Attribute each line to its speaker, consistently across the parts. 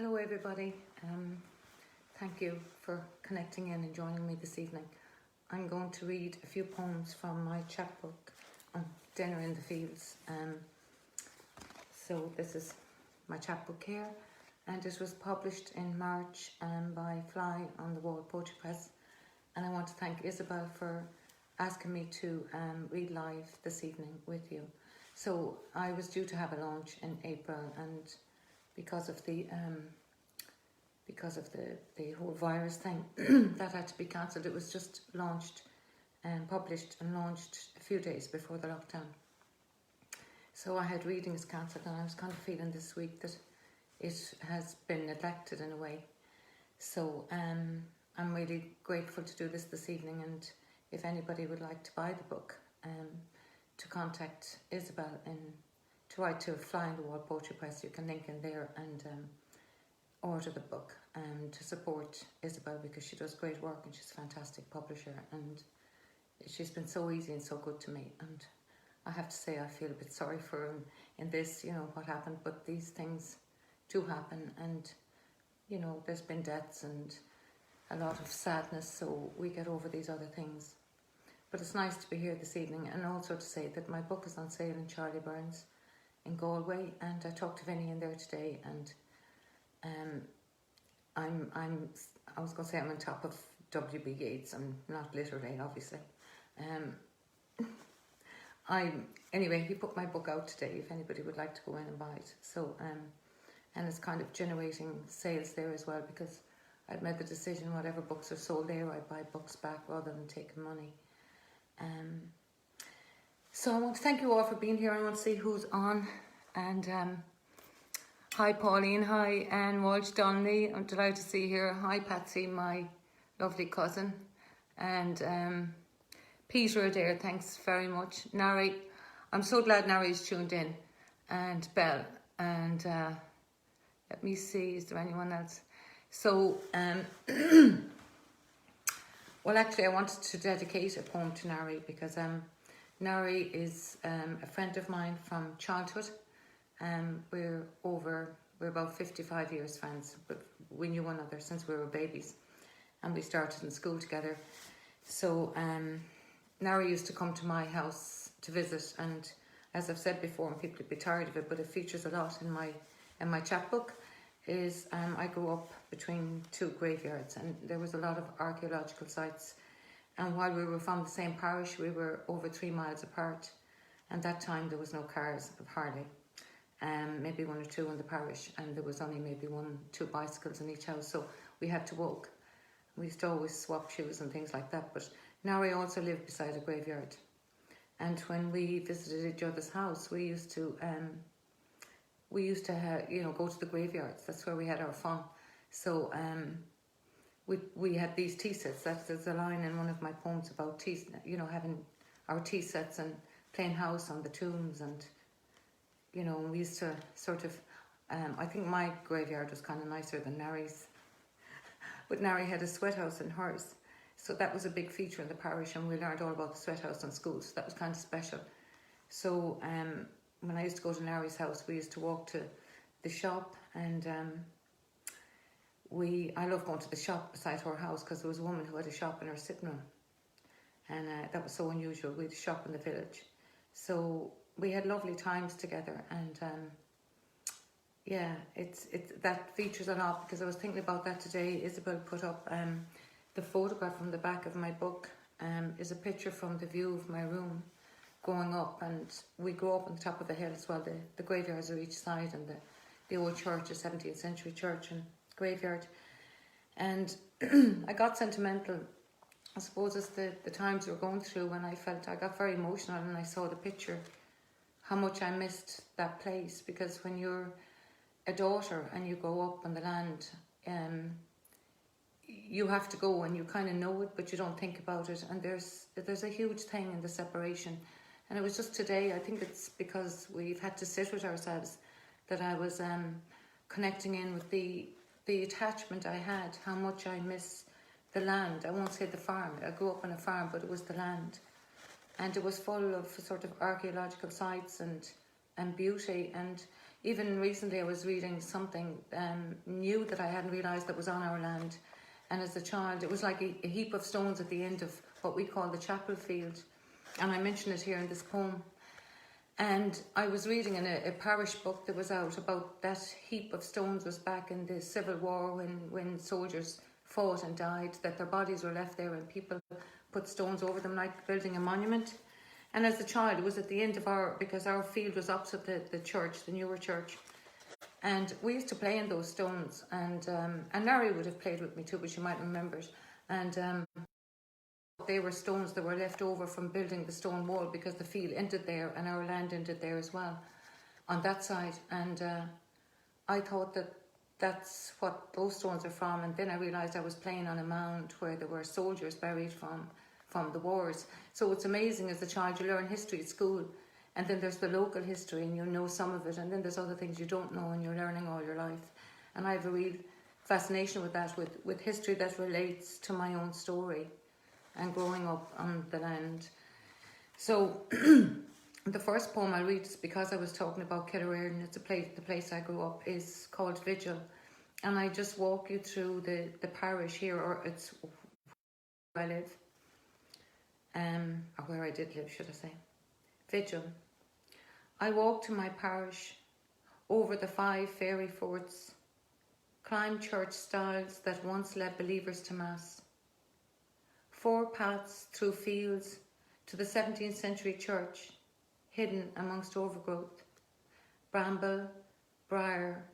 Speaker 1: Hello everybody, thank you for connecting in and joining me this evening. I'm going to read a few poems from my chapbook on Dinner in the Fields. So this is my chapbook here, and it was published in March by Fly on the Wall Poetry Press, and I want to thank Isabel for asking me to read live this evening with you. So I was due to have a launch in April, and because of the whole virus thing that had to be cancelled, it was just launched and published and launched a few days before the lockdown. So I had readings cancelled, and I was kind of feeling this week that it has been neglected in a way. So I'm really grateful to do this evening, and if anybody would like to buy the book, to contact Isabel to write to Fly on the Wall Poetry Press. You can link in there and order the book to support Isabel, because she does great work and she's a fantastic publisher, and she's been so easy and so good to me. And I have to say, I feel a bit sorry for him in this, what happened, but these things do happen, and there's been deaths and a lot of sadness, so we get over these other things. But it's nice to be here this evening, and also to say that my book is on sale in Charlie Burns in Galway, and I talked to Vinny in there today, and I was going to say I'm on top of W.B. Yeats. I'm not literally, obviously. Anyway, he put my book out today if anybody would like to go in and buy it. So and it's kind of generating sales there as well, because I've made the decision, whatever books are sold there, I buy books back rather than taking money. So I want to thank you all for being here. I want to see who's on. And hi Pauline, hi Anne Walsh Donnelly, I'm delighted to see you here. Hi Patsy, my lovely cousin. And Peter Adair, thanks very much. Nari, I'm so glad Nari's tuned in. And Belle. And let me see, is there anyone else? So, well, actually, I wanted to dedicate a poem to Nari, because Nari is a friend of mine from childhood. We're about 55 years friends, but we knew one another since we were babies, and we started in school together. So Nari used to come to my house to visit, and as I've said before, and people would be tired of it, but it features a lot in my chapbook. Is I grew up between two graveyards, and there was a lot of archaeological sites, and while we were from the same parish, we were over 3 miles apart, and that time there was no cars, hardly, maybe one or two in the parish, and there was only maybe 1-2 bicycles in each house, so we had to walk. We used to always swap shoes and things like that. But now we also lived beside a graveyard, and when we visited each other's house, we used to go to the graveyards. That's where we had our fun. So we had these tea sets. There's a line in one of my poems about tea, having our tea sets and playing house on the tombs, and we used to sort of, I think my graveyard was kind of nicer than Nari's, but Nari had a sweat house in hers, so that was a big feature in the parish, and we learned all about the sweat house in school, so that was kind of special. So when I used to go to Nari's house, we used to walk to the shop, and I love going to the shop beside her house, because there was a woman who had a shop in her sitting room, and that was so unusual. We had a shop in the village, so we had lovely times together. And yeah, it's that features a lot, because I was thinking about that today. Isabel put up the photograph from the back of my book is a picture from the view of my room growing up, and we grew up on the top of the hill as well. The graveyards are each side, and the old church, a 17th century church and graveyard. And I got sentimental, I suppose, as the times we were going through, and I got very emotional, and I saw the picture, how much I missed that place. Because when you're a daughter and you grow up on the land, you have to go, and you kind of know it, but you don't think about it, and there's a huge thing in the separation. And it was just today, I think it's because we've had to sit with ourselves, that I was connecting in with the attachment I had, how much I miss the land. I won't say the farm, I grew up on a farm, but it was the land, and it was full of sort of archaeological sites and beauty. And even recently I was reading something new that I hadn't realised that was on our land. And as a child, it was like a heap of stones at the end of what we call the chapel field. And I mention it here in this poem. And I was reading in a parish book that was out about that heap of stones was back in the Civil War when soldiers fought and died, that their bodies were left there and people put stones over them like building a monument. And as a child, it was at the end of because our field was opposite the church, the newer church. And we used to play in those stones, and Larry would have played with me too, but she might remember it. And they were stones that were left over from building the stone wall, because the field ended there and our land ended there as well, on that side. And I thought that that's what those stones are from. And then I realised I was playing on a mound where there were soldiers buried from the wars. So it's amazing, as a child you learn history at school, and then there's the local history and you know some of it, and then there's other things you don't know and you're learning all your life. And I have a real fascination with that, with history that relates to my own story and growing up on the land. So the first poem I read is because I was talking about Killearn. It's the place I grew up, is called Vigil. And I just walk you through the parish here, or it's where I live. Or where I did live, should I say. Vigil. I walk to my parish, over the 5 fairy forts, climb church stiles that once led believers to mass. 4 paths through fields to the 17th century church, hidden amongst overgrowth, bramble, briar,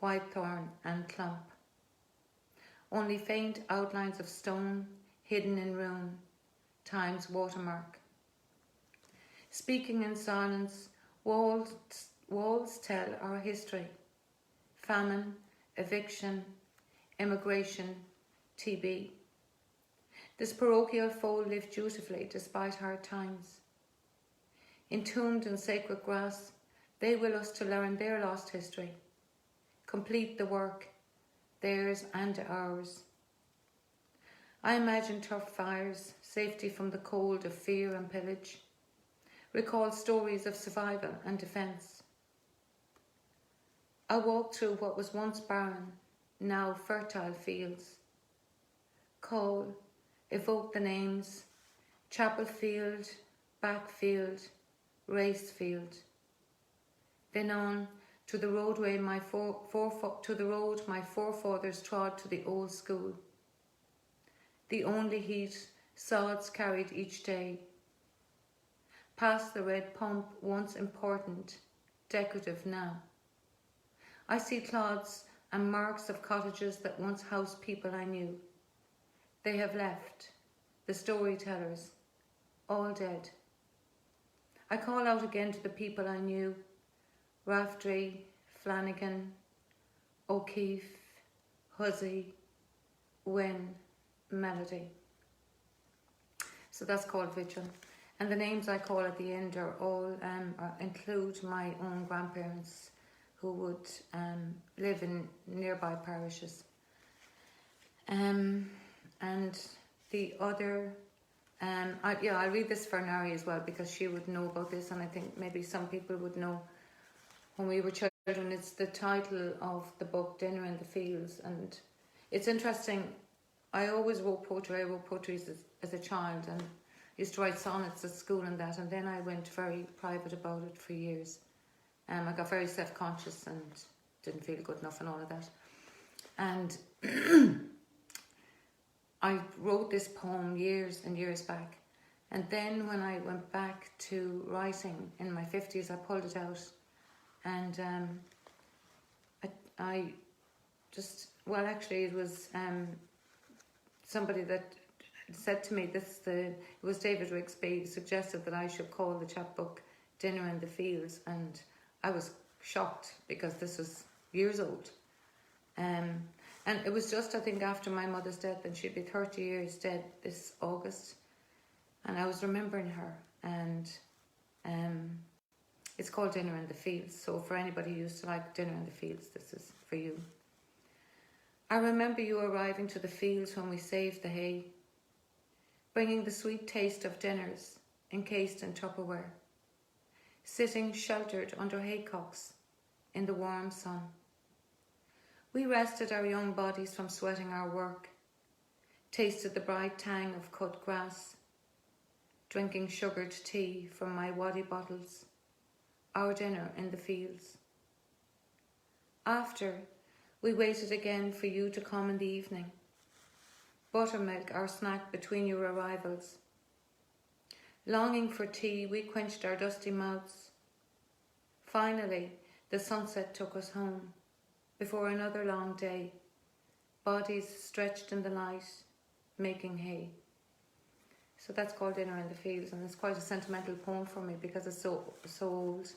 Speaker 1: whitethorn and clump. Only faint outlines of stone, hidden in ruin, time's watermark. Speaking in silence, walls tell our history. Famine, eviction, immigration, TB. This parochial fold lived dutifully despite hard times. Entombed in sacred grass, they will us to learn their lost history, complete the work, theirs and ours. I imagine tough fires, safety from the cold of fear and pillage, recall stories of survival and defence. I walk through what was once barren, now fertile fields. Call, evoke the names: Chapel Field, Backfield, Racefield. Then on to the roadway my forefathers trod to the old school. The only heat sods carried each day. Past the red pump, once important, decorative now. I see clods and marks of cottages that once housed people I knew. They have left, the storytellers, all dead. I call out again to the people I knew: Raftery, Flanagan, O'Keefe, Hussey, Wynne, Melody. So that's called Vigil. And the names I call at the end are all include my own grandparents who would live in nearby parishes. And the other, I'll read this for Nari as well, because she would know about this, and I think maybe some people would know. When we were children, it's the title of the book, Dinner in the Fields, and it's interesting. I always wrote poetry. I wrote poetry as a child, and used to write sonnets at school and that, and then I went very private about it for years. I got very self-conscious and didn't feel good enough and all of that. And I wrote this poem years and years back. And then when I went back to writing in my 50s, I pulled it out. And I just, well, actually it was somebody that said to me, it was David Rigsby, suggested that I should call the chapbook Dinner in the Fields, and I was shocked because this was years old. And it was just, I think, after my mother's death, and she'd be 30 years dead this August, and I was remembering her, and it's called Dinner in the Fields. So for anybody who used to like Dinner in the Fields, this is for you. I remember you arriving to the fields when we saved the hay, bringing the sweet taste of dinners encased in Tupperware, sitting sheltered under haycocks in the warm sun. We rested our young bodies from sweating our work, tasted the bright tang of cut grass, drinking sugared tea from my waddy bottles, our dinner in the fields. After, we waited again for you to come in the evening, buttermilk our snack between your arrivals. Longing for tea, we quenched our dusty mouths. Finally, the sunset took us home, before another long day, bodies stretched in the light, making hay. So that's called Dinner in the Fields, and it's quite a sentimental poem for me because it's so old.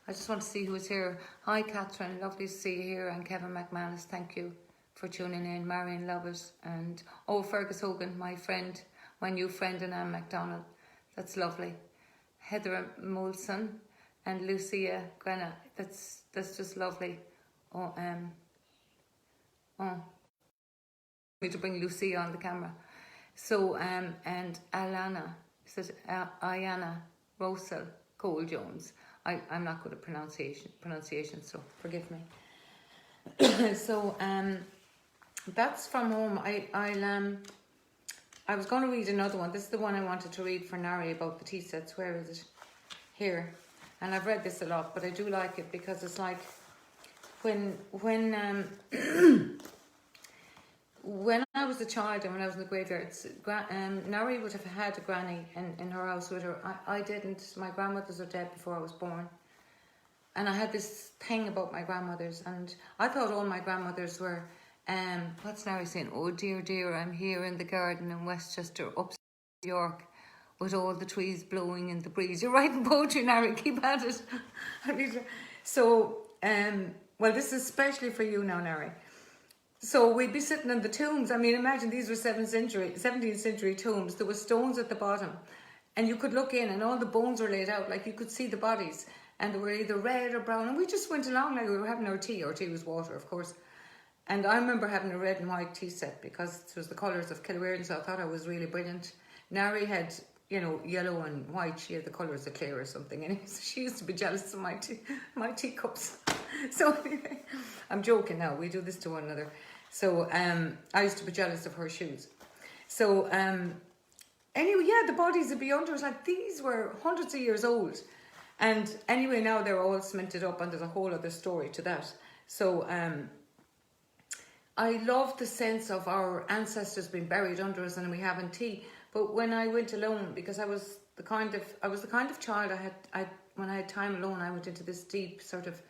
Speaker 1: I just want to see who is here. Hi Catherine, lovely to see you here, and Kevin McManus, thank you for tuning in. Máirín, love it. And Fergus Hogan, my friend, my new friend, and Anne MacDonald. That's lovely. Heather Molson and Lucia Grenna. That's just lovely. Need to bring Lucia on the camera. So and Alana, says Ayana Rosal Cole Jones. I'm not good at pronunciation, so forgive me. So that's from home. I was going to read another one. This is the one I wanted to read for Nari about the tea sets. Where is it? Here. And I've read this a lot, but I do like it because it's like when I was a child and when I was in the graveyard, Nari would have had a granny in her house with her. I didn't. My grandmothers were dead before I was born. And I had this thing about my grandmothers, and I thought all my grandmothers were, what's Nari saying? Oh dear, dear, I'm here in the garden in Westchester, upstate York, with all the trees blowing in the breeze. You're writing poetry, Nari, keep at it. So, well, this is especially for you now, Nari. So we'd be sitting in the tombs. I mean, imagine these were 17th century tombs. There were stones at the bottom, and you could look in, and all the bones were laid out, like you could see the bodies, and they were either red or brown. And we just went along like we were having our tea. Our tea was water, of course. And I remember having a red and white tea set because it was the colours of Kilweirn, so I thought I was really brilliant. Nari had, yellow and white. She had the colours of Clare or something. And so she used to be jealous of my teacups. So anyway, I'm joking now. We do this to one another. So I used to be jealous of her shoes. So anyway, yeah, the bodies would be under us. Like these were hundreds of years old. And anyway, now they're all cemented up, and there's a whole other story to that. So I love the sense of our ancestors being buried under us and we having tea. But when I went alone, because I was the kind of child when I had time alone, I went into this deep sort of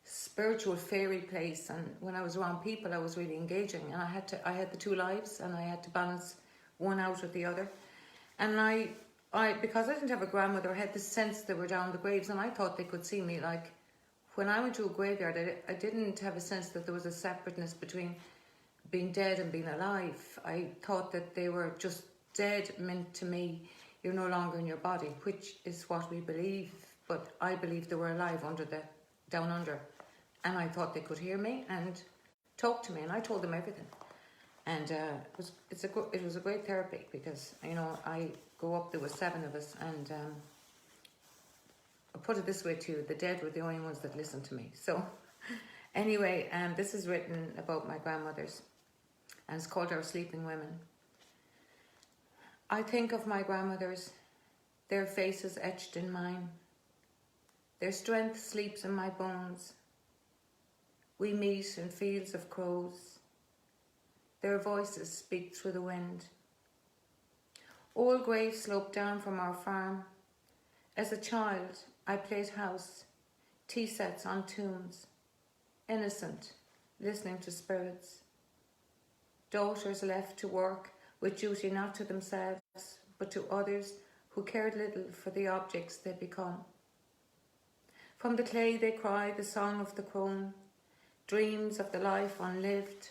Speaker 1: spiritual fairy place, and when I was around people I was really engaging, and I had the two lives, and I had to balance one out with the other. And I because I didn't have a grandmother, I had this sense they were down the graves, and I thought they could see me. Like when I went to a graveyard, I didn't have a sense that there was a separateness between being dead and being alive. I thought that they were just dead, meant to me you're no longer in your body, which is what we believe, but I believe they were alive down under, and I thought they could hear me and talk to me, and I told them everything. And it was a great therapy because I go up, there were 7 of us, and I'll put it this way to you, the dead were the only ones that listened to me. So anyway, this is written about my grandmothers, and it's called Our Sleeping Women. I think of my grandmothers, their faces etched in mine. Their strength sleeps in my bones. We meet in fields of crows. Their voices speak through the wind. Old graves slope down from our farm. As a child, I played house, tea sets on tombs, innocent, listening to spirits. Daughters left to work with duty not to themselves, but to others who cared little for the objects they become. From the clay they cry the song of the crone, dreams of the life unlived.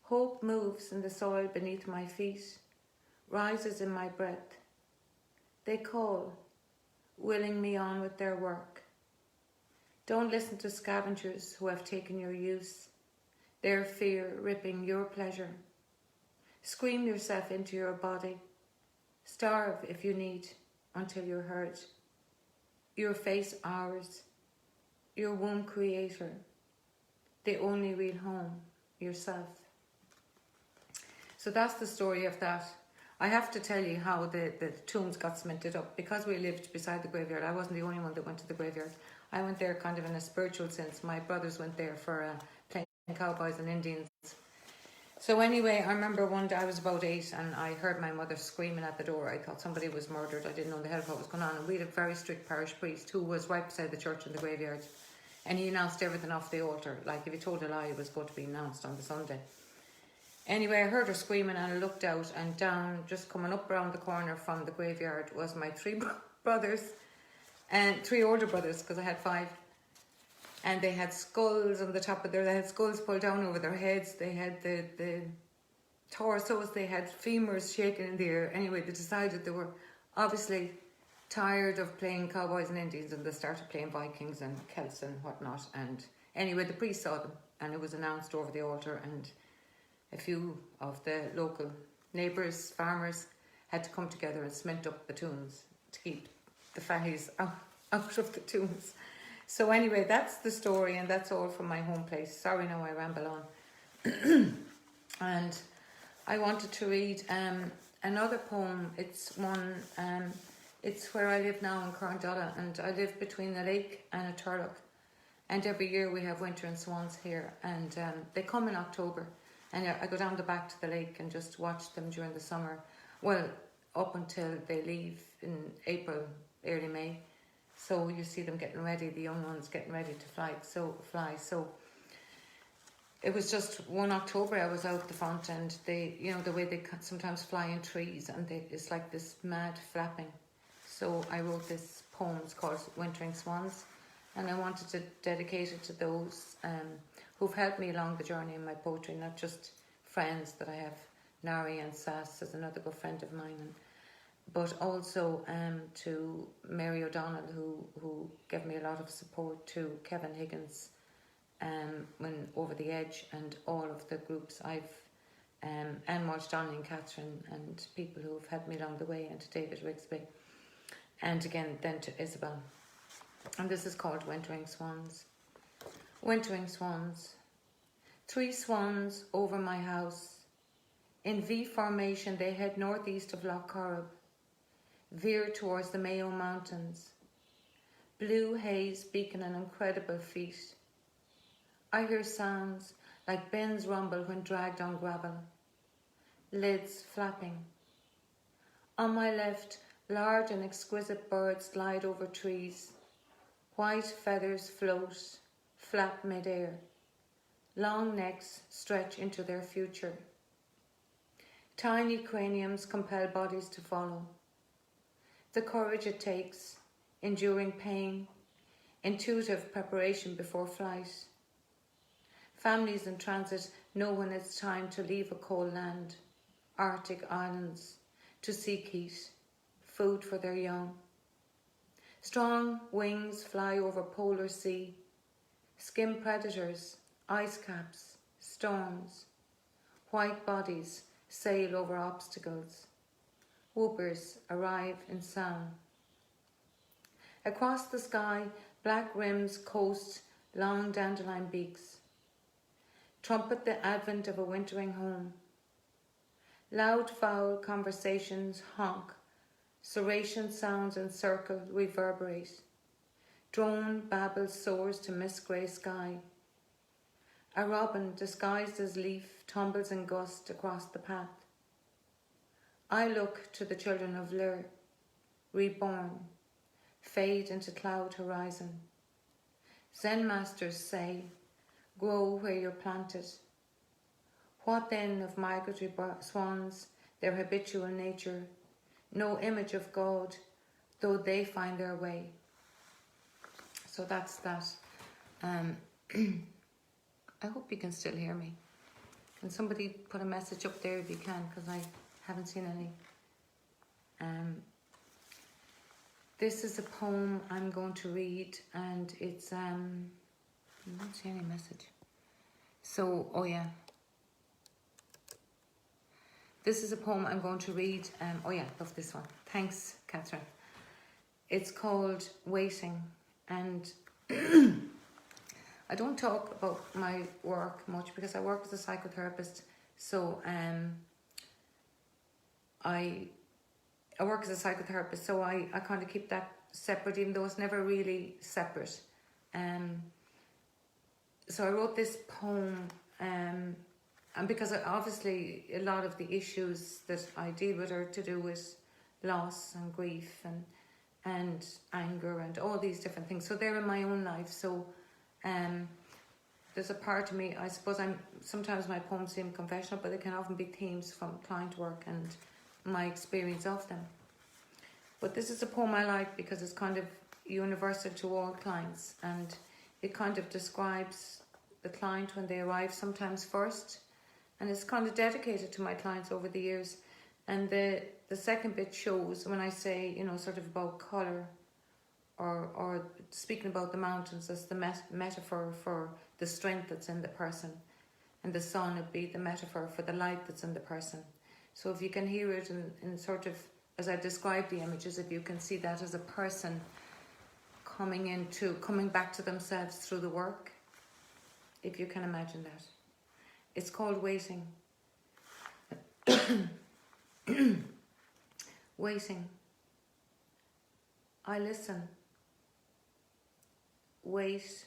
Speaker 1: Hope moves in the soil beneath my feet, rises in my breath. They call, willing me on with their work. Don't listen to scavengers who have taken your use, their fear ripping your pleasure. Scream yourself into your body. Starve if you need until you're hurt. Your face ours. your womb creator, the only real home, yourself. So that's the story of that. I have to tell you how the tombs got cemented up. Because we lived beside the graveyard, I wasn't the only one that went to the graveyard. I went there kind of in a spiritual sense. My brothers went there for playing cowboys and Indians. So anyway, I remember one day I was about 8 and I heard my mother screaming at the door. I thought somebody was murdered. I didn't know the hell what was going on. And we had a very strict parish priest who was right beside the church in the graveyard. And he announced everything off the altar. Like if he told a lie, it was going to be announced on the Sunday. Anyway, I heard her screaming and I looked out, and down, just coming up around the corner from the graveyard, was my 3 brothers, and 3 older brothers, because I had 5. And they had skulls on the top of they had skulls pulled down over their heads. They had the torsos, they had femurs shaking in the air. Anyway, they decided they were obviously tired of playing cowboys and Indians, and they started playing Vikings and Celts and whatnot. And anyway, the priest saw them, and it was announced over the altar, and a few of the local neighbours, farmers, had to come together and cement up the tombs to keep the Fahys out of the tombs. So anyway, that's the story, and that's all from my home place. Sorry now I ramble on. And I wanted to read another poem. It's one, it's where I live now in Carndala, and I live between the lake and a Turlough. And every year we have winter and swans here, and they come in October. And I go down the back to the lake and just watch them during the summer. Well, up until they leave in April, early May. So you see them getting ready, the young ones getting ready to fly. So it was just one October I was out the front, and they, you know, the way they sometimes fly in trees, and it's like this mad flapping. So I wrote this poem. It's called Wintering Swans, and I wanted to dedicate it to those who've helped me along the journey in my poetry, not just friends that I have. Máirín and Sass is another good friend of mine, but also to Mary O'Donnell, who gave me a lot of support, to Kevin Higgins when Over the Edge, and all of the groups I've and Nualláin and Catherine, and people who have helped me along the way, and to David Rigsby, and again then to Isabel. And this is called Wintering Swans. Wintering swans. 3 swans over my house. In V formation they head northeast of Loch Corrib, veer towards the Mayo Mountains. Blue haze beacon an incredible feat. I hear sounds like bins rumble when dragged on gravel. Lids flapping. On my left, large and exquisite birds glide over trees. White feathers float, flap mid-air. Long necks stretch into their future. Tiny craniums compel bodies to follow. The courage it takes, enduring pain, intuitive preparation before flight. Families in transit know when it's time to leave a cold land, Arctic islands, to seek heat, food for their young. Strong wings fly over polar sea, skim predators, ice caps, storms. White bodies sail over obstacles. Whoopers arrive in sound. Across the sky, black rims coast long dandelion beaks. Trumpet the advent of a wintering home. Loud foul conversations honk. Serration sounds encircle, reverberate. Drone babble soars to mist-grey sky. A robin disguised as leaf tumbles in gust across the path. I look to the children of Lir, reborn, fade into cloud horizon. Zen masters say, grow where you're planted. What then of migratory swans, their habitual nature, no image of God, though they find their way. So that's that. I hope you can still hear me. Can somebody put a message up there if you can, because I haven't seen any. This is a poem I'm going to read, and it's I don't see any message. So, oh yeah. This is a poem I'm going to read. Oh yeah, love this one. Thanks, Catherine. It's called Waiting, and I don't talk about my work much because I work as a psychotherapist. So I work as a psychotherapist, so I kind of keep that separate, even though it's never really separate. So I wrote this poem, and because obviously a lot of the issues that I deal with are to do with loss and grief and anger and all these different things. So they're in my own life. So there's a part of me, I suppose sometimes my poems seem confessional, but they can often be themes from client work and my experience of them. But this is a poem I like because it's kind of universal to all clients, and it kind of describes the client when they arrive sometimes first, and it's kind of dedicated to my clients over the years. And the second bit shows when I say, you know, sort of about colour or speaking about the mountains as the metaphor for the strength that's in the person, and the sun would be the metaphor for the light that's in the person. So if you can hear it in sort of, as I describe the images, if you can see that as a person coming back to themselves through the work, if you can imagine that. It's called Waiting. Waiting. I listen. Wait.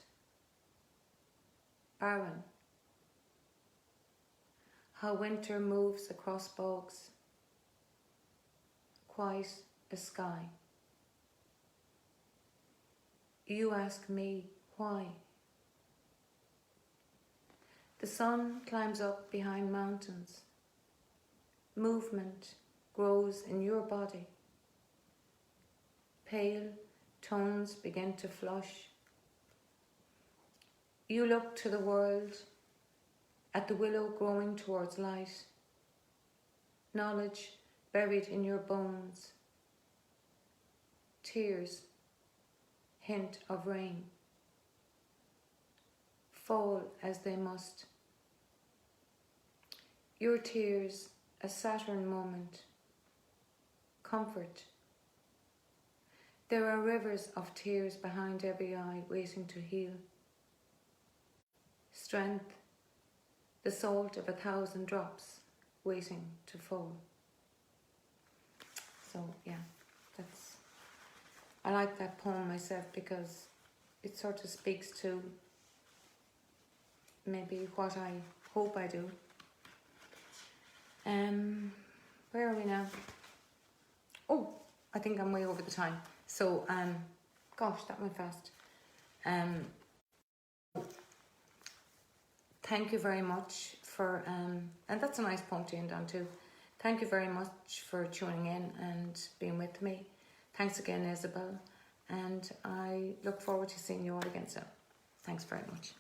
Speaker 1: Barren. How winter moves across bogs. Quiet as sky. You ask me why. The sun climbs up behind mountains. Movement grows in your body. Pale tones begin to flush. You look to the world, at the willow growing towards light. Knowledge buried in your bones. Tears, hint of rain. Fall as they must. Your tears, a Saturn moment. Comfort. There are rivers of tears behind every eye waiting to heal. Strength, the salt of 1,000 drops waiting to fall. So yeah, I like that poem myself because it sort of speaks to maybe what I hope I do. Where are we now? Oh, I think I'm way over the time. So, gosh, that went fast. Thank you very much for, and that's a nice poem to end on too. Thank you very much for tuning in and being with me. Thanks again, Isabel. And I look forward to seeing you all again soon. Thanks very much.